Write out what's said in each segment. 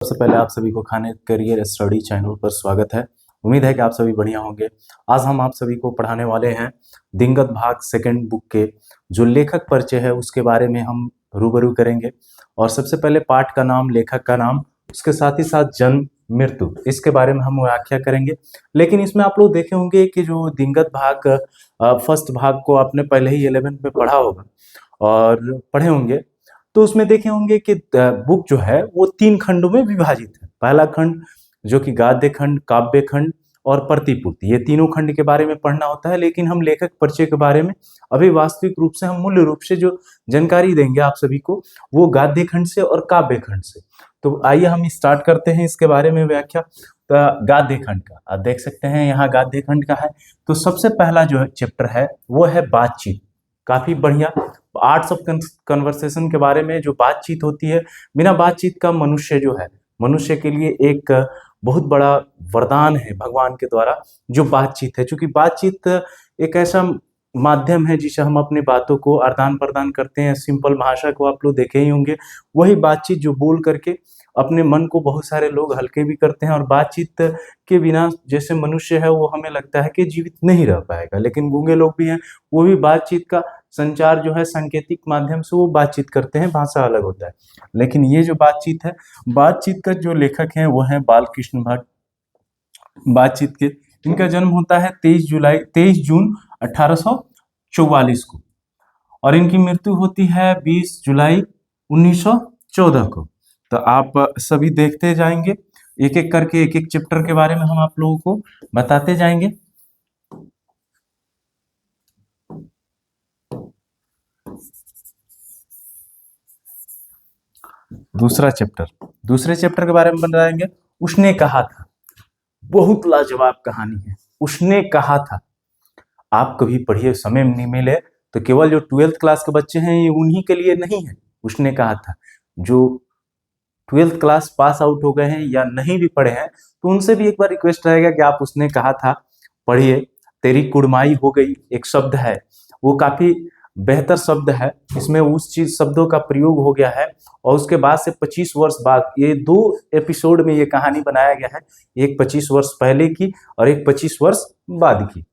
सबसे पहले आप सभी को खान करियर स्टडी चैनल पर स्वागत है। उम्मीद है कि आप सभी बढ़िया होंगे। आज हम आप सभी को पढ़ाने वाले हैं दिनगत भाग सेकंड बुक के जो लेखक परिचय है उसके बारे में हम रूबरू करेंगे। और सबसे पहले पाठ का नाम, लेखक का नाम, उसके साथ ही साथ जन्म, मृत्यु, इसके बारे में हम व्याख्या करेंगे। लेकिन इसमें आप लोग देखे होंगे कि जो दिनगत भाग फर्स्ट भाग को आपने पहले ही 11th में पढ़ा होगा और पढ़े होंगे, तो उसमें देखे होंगे कि बुक जो है वो 3 खंडों में विभाजित है। पहला खंड जो कि गाद्य खंड, काव्य खंड और प्रतिपूर्ति, ये तीनों खंड के बारे में पढ़ना होता है। लेकिन हम लेखक परिचय के बारे में अभी वास्तविक रूप से, हम मूल्य रूप से जो जानकारी देंगे आप सभी को, वो गाद्य खंड से और काव्य खंड से। तो आइए हम स्टार्ट करते हैं इसके बारे में व्याख्या। तो गाद्य खंड का आप देख सकते हैं यहाँ गाद्य खंड का है। तो सबसे पहला जो चैप्टर है वो है बातचीत। काफी बढ़िया आर्ट्स ऑफ कन्वर्सेशन के बारे में जो बातचीत होती है, बिना बातचीत का मनुष्य जो है, मनुष्य के लिए एक बहुत बड़ा वरदान है भगवान के द्वारा जो बातचीत है। क्योंकि बातचीत एक ऐसा माध्यम है जिससे हम अपनी बातों को आदान प्रदान करते हैं। सिंपल भाषा को आप लोग देखे ही होंगे, वही बातचीत जो बोल करके अपने मन को बहुत सारे लोग हल्के भी करते हैं। और बातचीत के बिना जैसे मनुष्य है वो हमें लगता है कि जीवित नहीं रह पाएगा, लेकिन गूंगे लोग भी हैं, वो भी बातचीत का संचार जो है सांकेतिक माध्यम से वो बातचीत करते हैं, भाषा अलग होता है। लेकिन ये जो बातचीत है, बातचीत का जो लेखक है वो है बालकृष्ण भट्ट। बातचीत के इनका जन्म होता है 23 जून 1844 को और इनकी मृत्यु होती है 20 जुलाई 1914 को। तो आप सभी देखते जाएंगे, एक एक करके एक एक चैप्टर के बारे में हम आप लोगों को बताते जाएंगे। दूसरे चैप्टर के बारे में बताएंगे। उसने कहा था, बहुत लाजवाब कहानी है। उसने कहा था, आप कभी पढ़िए, समय नहीं मिले तो केवल जो 12th क्लास के बच्चे हैं ये उन्हीं के लिए नहीं है। उसने कहा था, जो 12th क्लास पास आउट हो गए हैं या नहीं भी पढ़े हैं तो उनसे भी एक बार रिक्वेस्ट रहेगा कि आप उसने कहा था पढ़िए। तेरी कुड़माई हो गई एक शब्द है, वो काफी बेहतर शब्द है। इसमें उस चीज शब्दों का प्रयोग हो गया है और उसके बाद से 25 वर्ष बाद ये 2 एपिसोड में ये कहानी बनाया गया है, एक 25 वर्ष पहले की और एक 25 वर्ष बाद की।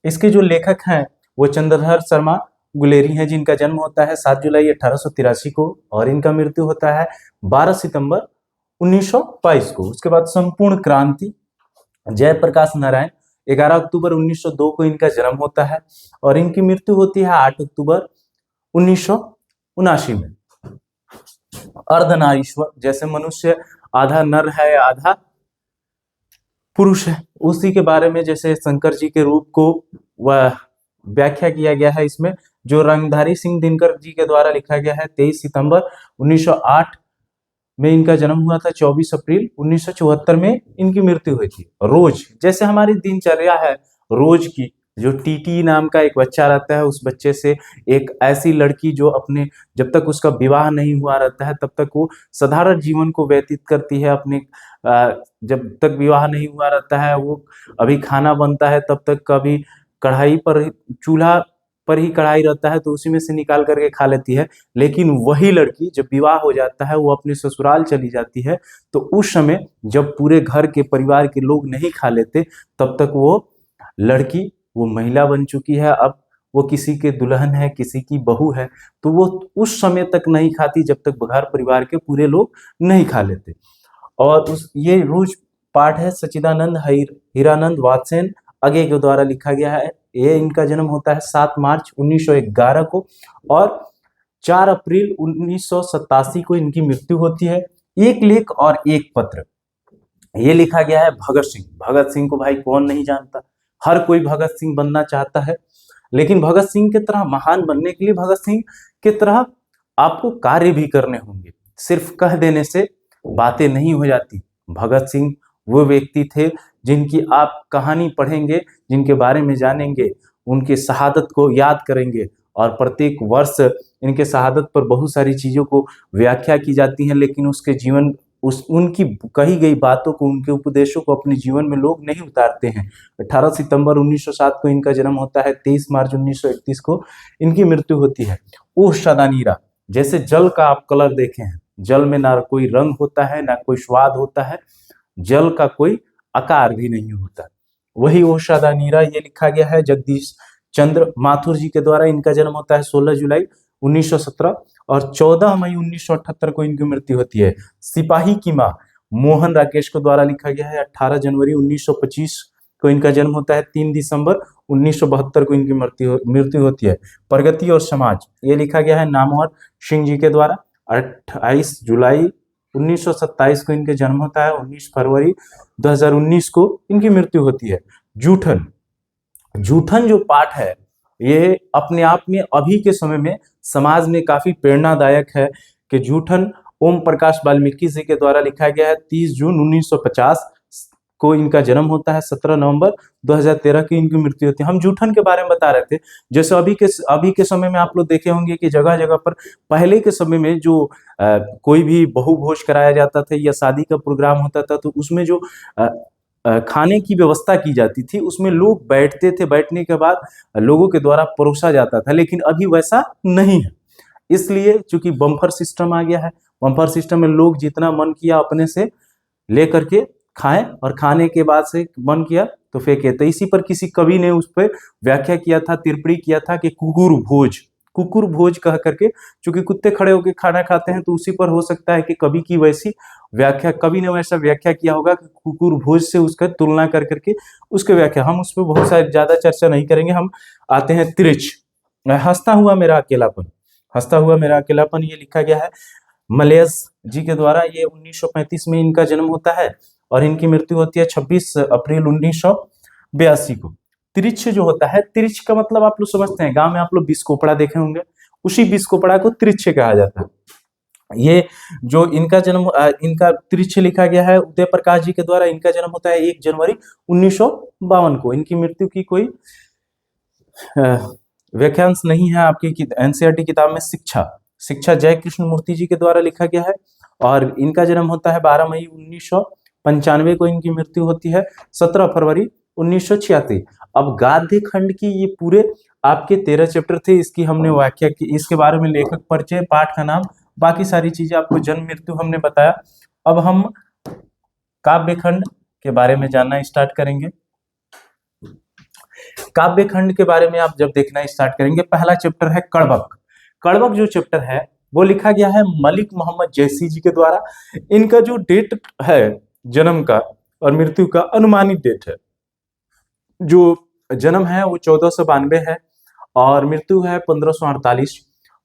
इसके जो लेखक हैं वो चंद्रधर शर्मा गुलेरी हैं, जिनका जन्म होता है 7 जुलाई 1883 को और इनका मृत्यु होता है 12 सितंबर 1922 को। उसके बाद संपूर्ण क्रांति, जयप्रकाश नारायण, 11 अक्टूबर 1902 को इनका जन्म होता है और इनकी मृत्यु होती है 8 अक्टूबर 1979 में। अर्धनारीश्वर, जैसे मनुष्य आधा नर है आधा पुरुष है, उसी के बारे में जैसे शंकर जी के रूप को वह व्याख्या किया गया है इसमें, जो रंगधारी सिंह दिनकर जी के द्वारा लिखा गया है। 23 सितंबर 1908 में इनका जन्म हुआ था। 24 अप्रैल 1974 में इनकी मृत्यु हुई थी। रोज, जैसे हमारी दिनचर्या है रोज की, जो टीटी नाम का एक बच्चा रहता है, उस बच्चे से एक ऐसी लड़की जो अपने, जब तक उसका विवाह नहीं हुआ रहता है तब तक वो साधारण जीवन को व्यतीत करती है। अपने जब तक विवाह नहीं हुआ रहता है, वो अभी खाना बनता है तब तक कभी कढ़ाई पर, चूल्हा पर ही कढ़ाई रहता है तो उसी में से निकाल करके खा लेती है। लेकिन वही लड़की जब विवाह हो जाता है, वो अपने ससुराल चली जाती है, तो उस समय जब पूरे घर के परिवार के लोग नहीं खा लेते, तब तक वो लड़की, वो महिला बन चुकी है, अब वो किसी के दुल्हन है, किसी की बहू है, तो वो उस समय तक नहीं खाती जब तक घर परिवार के पूरे लोग नहीं खा लेते। और ये रोज पाठ है सच्चिदानंद हीरानंद वात्सेन अगे के द्वारा लिखा गया है। ये इनका जन्म होता है 7 मार्च 1911 को और 4 अप्रैल 1987 को इनकी मृत्यु होती है। एक लेख और एक पत्र, ये लिखा गया है भगत सिंह। भगत सिंह को भाई कौन नहीं जानता, हर कोई भगत सिंह बनना चाहता है। लेकिन भगत सिंह की तरह महान बनने के लिए भगत सिंह की तरह आपको कार्य भी करने होंगे। सिर्फ कह देने से बातें नहीं हो जाती। भगत सिंह वो व्यक्ति थे जिनकी आप कहानी पढ़ेंगे, जिनके बारे में जानेंगे, उनके शहादत को याद करेंगे और प्रत्येक वर्ष इनके शहादत पर बहुत सारी चीजों को व्याख्या की जाती है। लेकिन उसके जीवन, उनकी कही गई बातों को, उनके उपदेशों को अपने जीवन में लोग नहीं उतारते हैं। 18 सितंबर 1907 को इनका जन्म होता है। 23 मार्च 1931 को इनकी मृत्यु होती है। ओह सदा नीरा, जैसे जल का आप कलर देखे हैं, जल में ना कोई रंग होता है, ना कोई स्वाद होता है, जल का कोई आकार भी नहीं होता। वही ओषधा नीरा, ये लिखा गया है जगदीश चंद्र माथुर जी के द्वारा। इनका जन्म होता है 16 जुलाई 1917 और 14 मई 1978 को इनकी मृत्यु होती है। सिपाही की माँ मोहन राकेश को द्वारा लिखा गया है 18 जनवरी 1925 को इनका जन्म होता है। 3 दिसंबर 1972 को इनकी मृत्यु होती है। प्रगति और समाज, ये लिखा गया है नामवर सिंह जी के द्वारा। 28 जुलाई 1927 को इनके जन्म होता है। 19 फरवरी 2019 को इनकी मृत्यु होती है। जूठन, जूठन जो पाठ है ये अपने आप में अभी के समय में समाज में काफी प्रेरणादायक है कि जूठन ओम प्रकाश वाल्मीकि जी के द्वारा लिखा गया है। 30 जून 1950 को इनका जन्म होता है। 17 नवंबर 2013 की इनकी मृत्यु होती है। हम जूठन के बारे में बता रहे थे, जैसे अभी के समय में आप लोग देखे होंगे कि जगह जगह पर पहले के समय में जो कोई भी बहु भोज कराया जाता था या शादी का प्रोग्राम होता था तो उसमें जो खाने की व्यवस्था की जाती थी उसमें लोग बैठते थे, बैठने के बाद लोगों के द्वारा परोसा जाता था, लेकिन अभी वैसा नहीं है। इसलिए चूंकि बम्फर सिस्टम आ गया है, बम्फर सिस्टम में लोग जितना मन किया अपने से लेकर के खाएं और खाने के बाद से मन किया तो फेंके। तो इसी पर किसी कवि ने उस पर व्याख्या किया था, टिप्पणी किया था कि कुकुर भोज, कुकुर भोज कह करके, चूंकि कुत्ते खड़े होकर खाना खाते हैं तो उसी पर हो सकता है कि कवि की वैसी व्याख्या, कवि ने वैसा व्याख्या किया होगा कि कुकुर भोज से उसका तुलना कर करके उसके व्याख्या। हम उस पर बहुत सारी ज्यादा चर्चा नहीं करेंगे। हम आते हैं तिरछ, हंसता हुआ मेरा अकेलापन। हंसता हुआ मेरा अकेलापन ये लिखा गया है मलयस जी के द्वारा। ये 1935 में इनका जन्म होता है और इनकी मृत्यु होती है 26 अप्रैल 1982 को। तिरछ जो होता है, तिरछ का मतलब आप लोग समझते हैं, गांव में आप लोग बिस्कोपड़ा देखे होंगे, उसी बिस्कोपड़ा को तिरछ कहा जाता है। ये जो इनका जन्म, इनका तिरछ लिखा गया है उदय प्रकाश जी के द्वारा। इनका जन्म होता है 1 जनवरी 1952 को। इनकी मृत्यु की कोई व्याख्यांश नहीं है आपकी एनसीईआरटी किताब में। शिक्षा, शिक्षा जय कृष्ण मूर्ति जी के द्वारा लिखा गया है और इनका जन्म होता है 12 मई 1995 को। इनकी मृत्यु होती है 17 फरवरी 1986। अब गाद्य खंड की ये पूरे आपके 13 चैप्टर थे, इसकी हमने व्याख्या की, इसके बारे में लेखक परिचय, पाठ का नाम, बाकी सारी चीजें, आपको जन्म मृत्यु हमने बताया। अब हम काव्य खंड के बारे में जानना स्टार्ट करेंगे। काव्य खंड के बारे में आप जब देखना स्टार्ट करेंगे, पहला चैप्टर है कड़बक। कड़बक जो चैप्टर है वो लिखा गया है मलिक मोहम्मद जैसी जी के द्वारा। इनका जो डेट है जन्म का और मृत्यु का अनुमानित डेट है, जो जन्म है वो 1492 है और मृत्यु है 1548।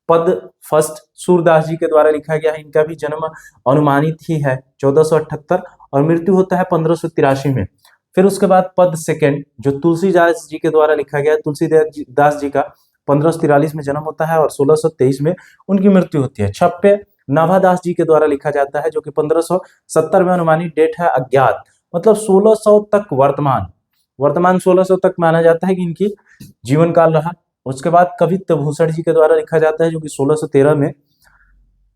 पद फर्स्ट सूरदास जी के द्वारा लिखा गया है। इनका भी जन्म अनुमानित ही है 1478 और मृत्यु होता है 1583 में। फिर उसके बाद पद सेकंड जो तुलसीदास जी के द्वारा लिखा गया है, तुलसीदास जी का 1543 में जन्म होता है और 1623 में उनकी मृत्यु होती है। छप्पे नाभादास जी के द्वारा लिखा जाता है जो कि 1570 में अनुमानित डेट है। अज्ञात मतलब 1600 तक, वर्तमान 1600 तक माना जाता है कि इनकी जीवन काल रहा। उसके बाद कवित्त भूषण जी के द्वारा लिखा जाता है जो कि 1613 में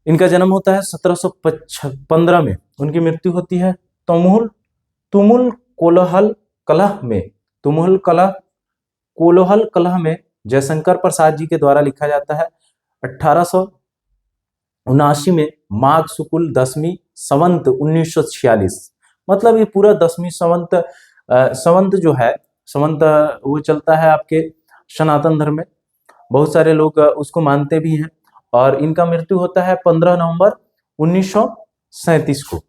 इनका जन्म होता है। 1715 में उनकी मृत्यु होती है। तुमुल कोलाहल कलह में जयशंकर प्रसाद जी के द्वारा लिखा जाता है। 1879 में माघ शुक्ल 10वीं संवत 1946, मतलब ये पूरा 10वीं संवत जो है, संवत वो चलता है आपके सनातन धर्म में, बहुत सारे लोग उसको मानते भी हैं। और इनका मृत्यु होता है 15 नवंबर 1937 को।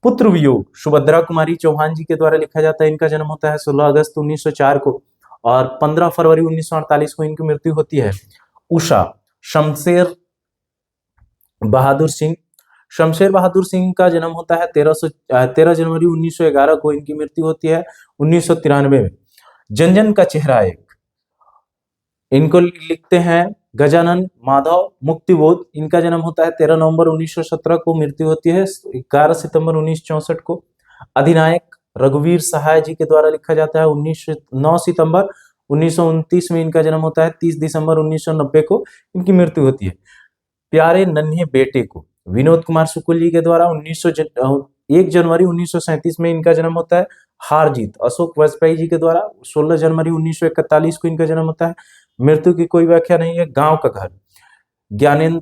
पुत्र वियोग सुभद्रा कुमारी चौहान जी के द्वारा लिखा जाता है। इनका जन्म होता है 16 अगस्त 1904 को और 15 फरवरी 1948 को इनकी मृत्यु होती है। उषा शमशेर बहादुर सिंह का जन्म होता है 13 जनवरी 1911 को। इनकी मृत्यु होती है 1993 में। जनजन का चेहरा एक, इनको लिखते हैं गजानन माधव मुक्तिबोध। इनका जन्म होता है 13 नवंबर 1917 को, मृत्यु होती है 11 सितंबर 1964 को। अधिनायक रघुवीर सहाय जी के द्वारा लिखा जाता है 9 सितंबर 1929 में इनका जन्म होता है। 30 दिसंबर 1990 को इनकी मृत्यु होती है। प्यारे नन्हे बेटे को विनोद कुमार शुक्ल जी के द्वारा 1 जनवरी 1937 में इनका जन्म होता है। हार जीत अशोक वाजपेयी जी के द्वारा 16 जनवरी 1941 को इनका जन्म होता है। मृत्यु की कोई व्याख्या नहीं है। गांव का घर ज्ञानेंद्र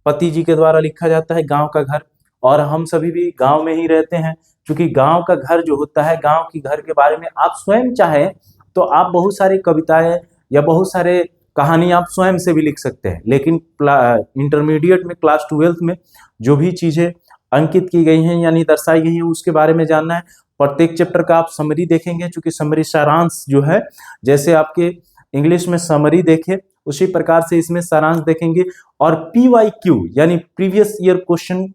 पति जी के द्वारा लिखा जाता है गांव का घर, और हम सभी भी गांव में ही रहते हैं। क्योंकि गांव का घर जो होता है, गांव की घर के बारे में आप स्वयं चाहें तो आप बहुत सारी कविताएं या बहुत सारे कहानी आप स्वयं से भी लिख सकते हैं। लेकिन इंटरमीडिएट में क्लास 12th में जो भी चीजें अंकित की गई हैं यानी दर्शाई गई हैं उसके बारे में जानना है। प्रत्येक चैप्टर का आप समरी देखेंगे, चूंकि समरी सारांश जो है, जैसे आपके इंग्लिश में समरी देखे उसी प्रकार से इसमें सारांश देखेंगे। और PYQ यानी प्रीवियस ईयर क्वेश्चन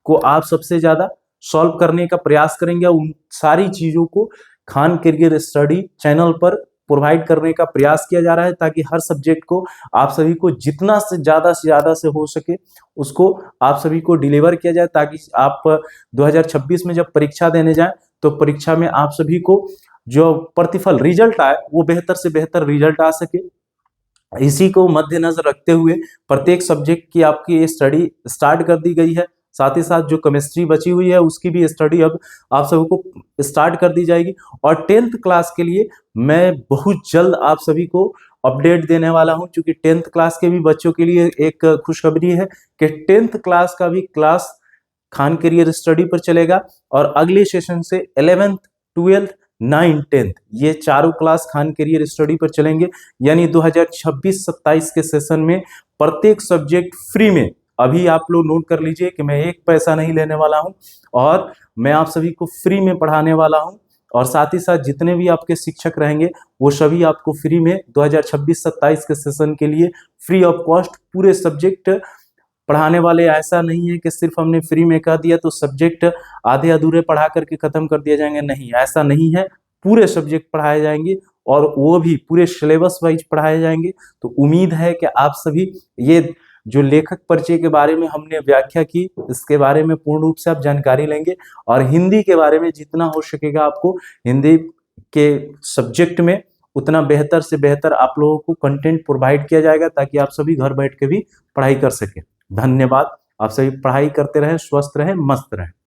को आप सबसे ज्यादा सॉल्व करने का प्रयास करेंगे। उन सारी चीजों को खान करियर स्टडी चैनल पर प्रोवाइड करने का प्रयास किया जा रहा है, ताकि हर सब्जेक्ट को आप सभी को जितना से ज्यादा से हो सके उसको आप सभी को डिलीवर किया जाए, ताकि आप 2026 में जब परीक्षा देने जाएं तो परीक्षा में आप सभी को जो प्रतिफल रिजल्ट आए वो बेहतर से बेहतर रिजल्ट आ सके। इसी को मद्देनजर रखते हुए प्रत्येक सब्जेक्ट की आपकी स्टडी स्टार्ट कर दी गई है। साथ ही साथ जो केमिस्ट्री बची हुई है उसकी भी स्टडी अब आप सबको स्टार्ट कर दी जाएगी। और 10th क्लास के लिए मैं बहुत जल्द आप सभी को अपडेट देने वाला हूं, क्योंकि 10th क्लास के भी बच्चों के लिए एक खुशखबरी है कि 10th क्लास का भी क्लास खान करियर स्टडी पर चलेगा। और अगले सेशन से 11th 12th 9th 10th ये चारों क्लास खान करियर स्टडी पर चलेंगे। यानी 2026-27 के सेशन में प्रत्येक सब्जेक्ट फ्री में, अभी आप लोग नोट कर लीजिए कि मैं एक पैसा नहीं लेने वाला हूं और मैं आप सभी को फ्री में पढ़ाने वाला हूं। और साथ ही साथ जितने भी आपके शिक्षक रहेंगे वो सभी आपको फ्री में 2026-27 के सेशन के लिए फ्री ऑफ कॉस्ट पूरे सब्जेक्ट पढ़ाने वाले। ऐसा नहीं है कि सिर्फ हमने फ्री में कह दिया तो सब्जेक्ट आधे अधूरे पढ़ा करके खत्म कर दिया जाएंगे, नहीं, ऐसा नहीं है। पूरे सब्जेक्ट पढ़ाए जाएंगे और वो भी पूरे सिलेबस वाइज पढ़ाए जाएंगे। तो उम्मीद है कि आप सभी ये जो लेखक परिचय के बारे में हमने व्याख्या की इसके बारे में पूर्ण रूप से आप जानकारी लेंगे। और हिंदी के बारे में जितना हो सकेगा आपको हिंदी के सब्जेक्ट में उतना बेहतर से बेहतर आप लोगों को कंटेंट प्रोवाइड किया जाएगा, ताकि आप सभी घर बैठ के भी पढ़ाई कर सके। धन्यवाद। आप सभी पढ़ाई करते रहें, स्वस्थ रहें, मस्त रहें।